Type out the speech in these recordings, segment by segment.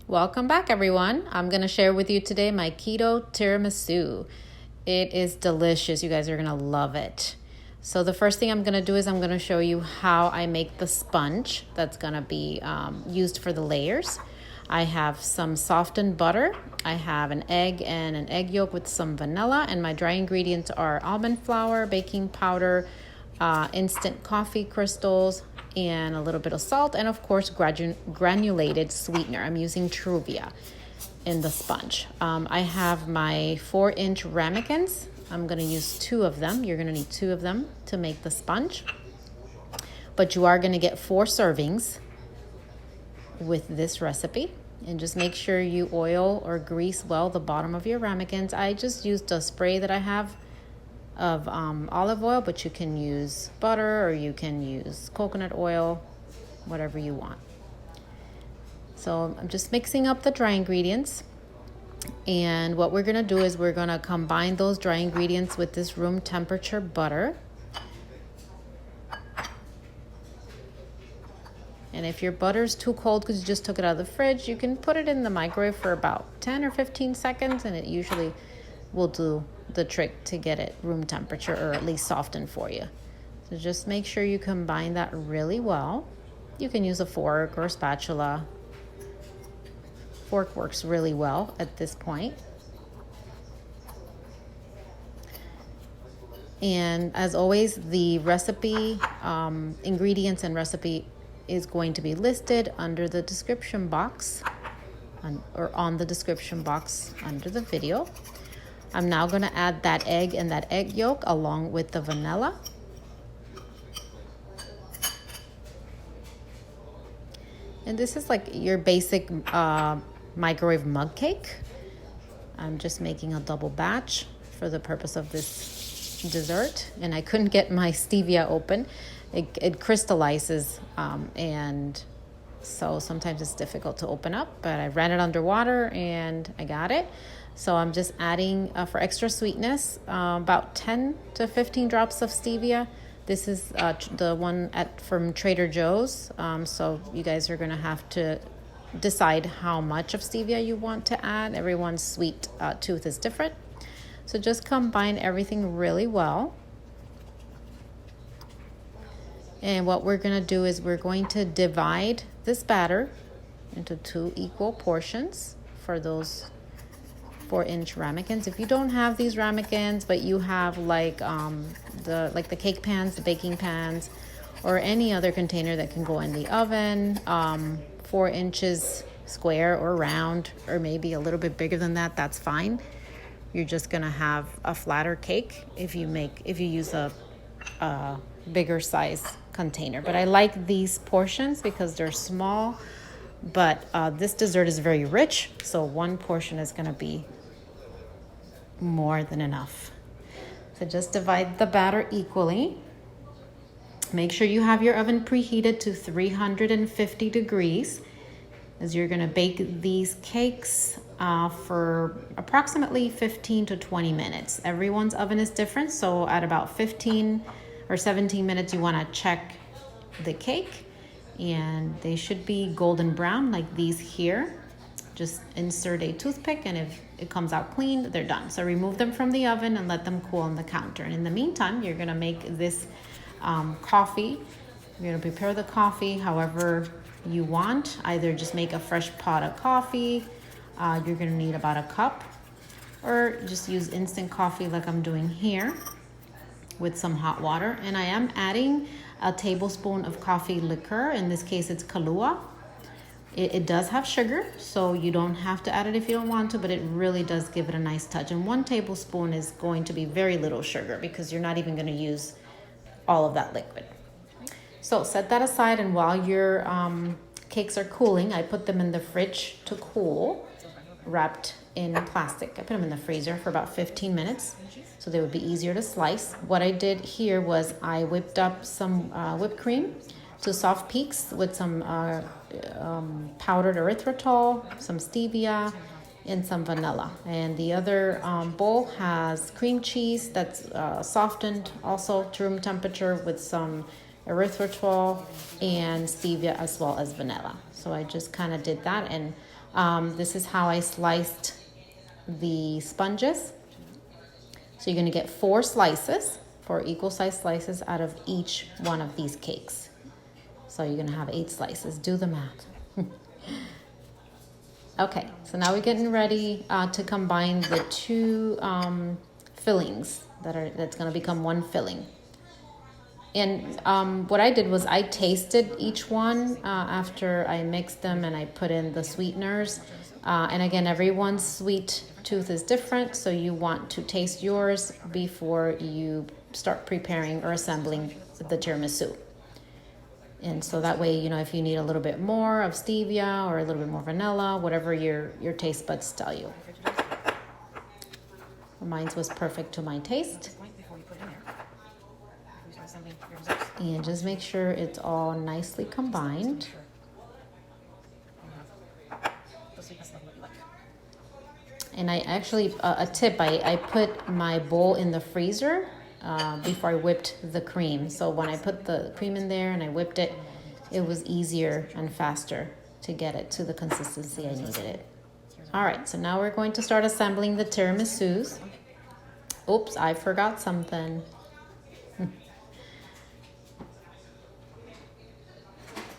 Welcome back, everyone. I'm going to share with you today my Keto Tiramisu. It is delicious. You guys are going to love it. So the first thing I'm going to do is I'm going to show you how I make the sponge that's going to be used for the layers. I have some softened butter. I have an egg and an egg yolk with some vanilla. And my dry ingredients are almond flour, baking powder, instant coffee crystals, and a little bit of salt, and of course granulated sweetener. I'm using Truvia in the sponge. I have my 4-inch ramekins. I'm going to use 2 of them. You're going to need 2 of them to make the sponge, but you are going to get 4 servings with this recipe. And just make sure you oil or grease well the bottom of your ramekins. I just used a spray that I have of olive oil, but you can use butter or you can use coconut oil, whatever you want. So I'm just mixing up the dry ingredients, and what we're going to do is we're going to combine those dry ingredients with this room temperature butter. And if your butter is too cold because you just took it out of the fridge, you can put it in the microwave for about 10 or 15 seconds, and it usually will do the trick to get it room temperature, or at least soften for you. So just make sure you combine that really well. You can use a fork or a spatula. Fork works really well at this point. And as always, the recipe, ingredients and recipe is going to be listed under the description box, or on the description box under the video. I'm now going to add that egg and that egg yolk along with the vanilla. And this is like your basic microwave mug cake. I'm just making a double batch for the purpose of this dessert. And I couldn't get my stevia open. It crystallizes, and so sometimes it's difficult to open up, but I ran it underwater and I got it. So I'm just adding, for extra sweetness, about 10 to 15 drops of stevia. This is the one from Trader Joe's. So you guys are going to have to decide how much of stevia you want to add. Everyone's sweet tooth is different. So just combine everything really well. And what we're going to do is we're going to divide this batter into 2 equal portions for those 4-inch ramekins. If you don't have these ramekins, but you have like the cake pans, the baking pans, or any other container that can go in the oven, 4 inches square or round, or maybe a little bit bigger than that, that's fine. You're just gonna have a flatter cake if you use a bigger size container. But I like these portions because they're small, but this dessert is very rich, so 1 portion is gonna be more than enough. So just divide the batter equally. Make sure you have your oven preheated to 350 degrees, as you're going to bake these cakes for approximately 15 to 20 minutes. Everyone's oven is different, so at about 15 or 17 minutes you want to check the cake, and they should be golden brown like these here. Just insert a toothpick, and if it comes out clean, they're done. So remove them from the oven and let them cool on the counter. And in the meantime, you're gonna make this coffee. You're gonna prepare the coffee however you want. Either just make a fresh pot of coffee. You're gonna need about a cup, or just use instant coffee like I'm doing here with some hot water. And I am adding a tablespoon of coffee liquor. In this case, it's Kahlua. It does have sugar, so you don't have to add it if you don't want to, but it really does give it a nice touch. And 1 tablespoon is going to be very little sugar because you're not even going to use all of that liquid. So set that aside, and while your cakes are cooling, I put them in the fridge to cool, wrapped in plastic. I put them in the freezer for about 15 minutes so they would be easier to slice. What I did here was I whipped up some whipped cream to soft peaks with some powdered erythritol, some stevia, and some vanilla. And the other bowl has cream cheese that's softened also to room temperature with some erythritol, and stevia, as well as vanilla. So I just kind of did that, and this is how I sliced the sponges. So you're going to get 4 slices, 4 equal size slices out of each one of these cakes. So you're going to have 8 slices. Do the math. Okay, so now we're getting ready to combine the 2 fillings that's going to become 1 filling. And what I did was I tasted each one after I mixed them, and I put in the sweeteners. And again, everyone's sweet tooth is different, so you want to taste yours before you start preparing or assembling the tiramisu. And so that way, you know, if you need a little bit more of stevia or a little bit more vanilla, whatever your taste buds tell you. Mine was perfect to my taste. And just make sure it's all nicely combined. And I actually, a tip, I put my bowl in the freezer before I whipped the cream. So when I put the cream in there and I whipped it, it was easier and faster to get it to the consistency I needed it. All right, so now we're going to start assembling the tiramisus. Oops, I forgot something.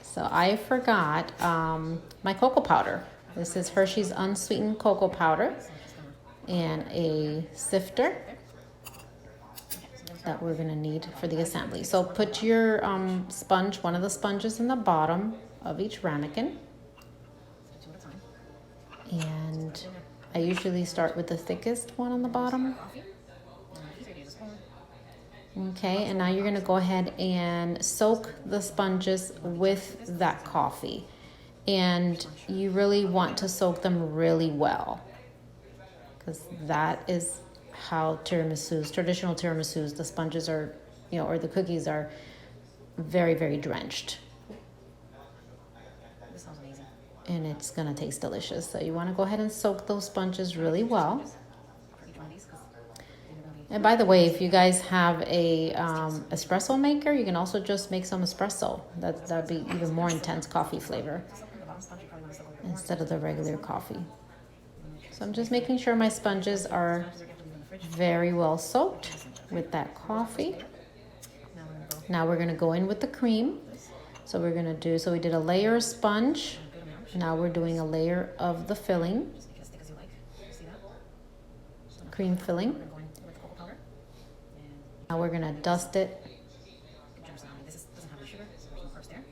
So I forgot my cocoa powder. This is Hershey's unsweetened cocoa powder and a sifter that we're gonna need for the assembly. So put your sponge, one of the sponges, in the bottom of each ramekin. And I usually start with the thickest one on the bottom. Okay, and now you're gonna go ahead and soak the sponges with that coffee. And you really want to soak them really well, because that is how tiramisus, traditional tiramisus, the sponges are, you know, or the cookies are very, very drenched. This sounds amazing. And it's gonna taste delicious. So you wanna go ahead and soak those sponges really well. And by the way, if you guys have a espresso maker, you can also just make some espresso. That'd be even more intense coffee flavor instead of the regular coffee. So I'm just making sure my sponges are very well soaked with that coffee. Now we're gonna go in with the cream. So we're gonna do, so we did a layer of sponge. Now we're doing a layer of the filling, cream filling. Now we're gonna dust it. This doesn't have the sugar, so there's no carbs there.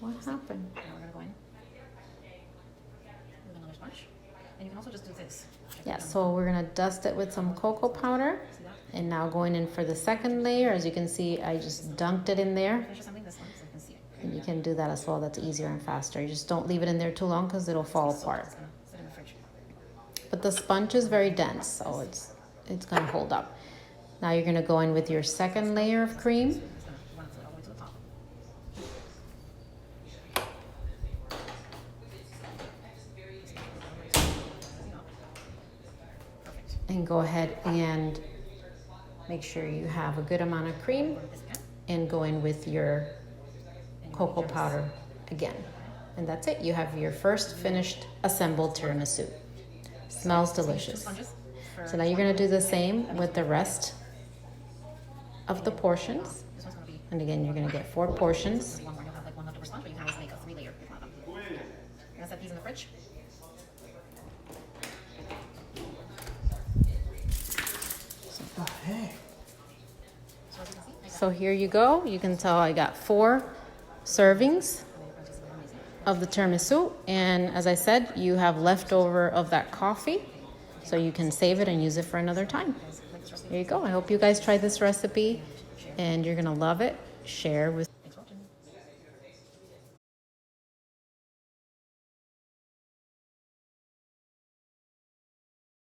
What happened? Now we're gonna go in with another sponge. And you can also just do this. Yeah, so we're gonna dust it with some cocoa powder. And now going in for the second layer, as you can see, I just dunked it in there. Finish assembling this one so you can see it. And you can do that as well, that's easier and faster. You just don't leave it in there too long because it'll fall apart. It's gonna sit in the fridge. But the sponge is very dense, so it's gonna hold up. Now you're gonna go in with your second layer of cream. It's gonna run it all the way to the top. Perfect. And go ahead and make sure you have a good amount of cream. And go in with your cocoa powder again. And that's it. You have your first finished assembled tiramisu. Smells delicious. So now you're gonna do the same with the rest of the portions. And again, you're gonna get 4 portions. One more, you'll have like one leftover sponge, but you can always make a 3-layer platter. You're gonna set these in the fridge. So as you can see, So here you go. You can tell I got 4 servings of the tiramisu. And as I said, you have leftover of that coffee, so you can save it and use it for another time. There you go. I hope you guys try this recipe and you're gonna love it. Share with